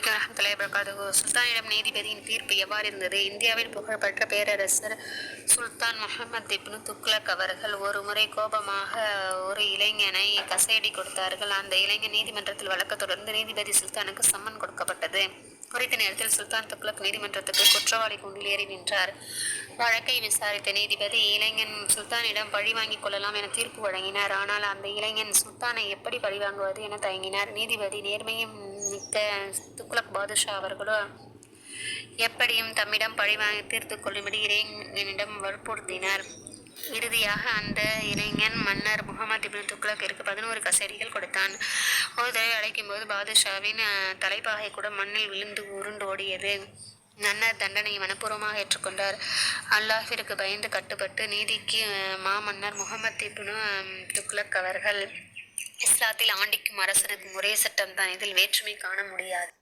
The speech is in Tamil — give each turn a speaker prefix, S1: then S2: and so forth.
S1: அலைக்கும் வரஹ்மத்துல்லாஹி வபரகாத்துஹு. சுல்தானிடம் நீதிபதியின் தீர்ப்பு எவ்வாறு இருந்தது? இந்தியாவின் புகழ்பெற்ற பேரரசர் சுல்தான் முஹம்மது இப்னு துக்ளக் அவர்கள் ஒரு முறை கோபமாக ஒரு இளைஞனை கசையடி கொடுத்தார்கள். அந்த இளைஞன் நீதிமன்றத்தில் வழக்கு தொடர்ந்து நீதிபதி சுல்தானுக்கு சம்மன் கொடுக்கப்பட்டது. குறித்த நேரத்தில் சுல்தான் துக்ளக் நீதிமன்றத்துக்கு குற்றவாளி கூண்டில் ஏறி நின்றார். வழக்கை விசாரித்த நீதிபதி இளைஞன் சுல்தானிடம் பழி வாங்கிக் கொள்ளலாம் என தீர்ப்பு வழங்கினார். ஆனால் அந்த இளைஞன் சுல்தானை எப்படி பழிவாங்குவது என தயங்கினார். நீதிபதி நேர்மையும் மிக்க துக்ளக் பாதுஷா அவர்களோ எப்படியும் தம்மிடம் பழி வாங்கி தீர்த்து கொள்ளும்படி இளைஞனிடம் வற்புறுத்தினார். இறுதியாக அந்த இளைஞன் மன்னர் முகமது இப்னு துக்ளக்கிற்கு 11 கசேடிகள் கொடுத்தான். ஒரு தடவை அழைக்கும் போது பாதுஷாவின் தலைப்பாகை கூட மண்ணில் விழுந்து உருண்டோடியது. மன்னர் தண்டனையை மனப்பூர்வமாக ஏற்றுக்கொண்டார். அல்லாஹ்விற்கு பயந்து கட்டுப்பட்டு நீதிக்கு மாமன்னர் முகமது இப்னு துக்ளக் அவர்கள் இஸ்லாத்தில் ஆண்டிக்கும் அரசனுக்கும் ஒரே சட்டம்தான். இதில் வேற்றுமை காண முடியாது.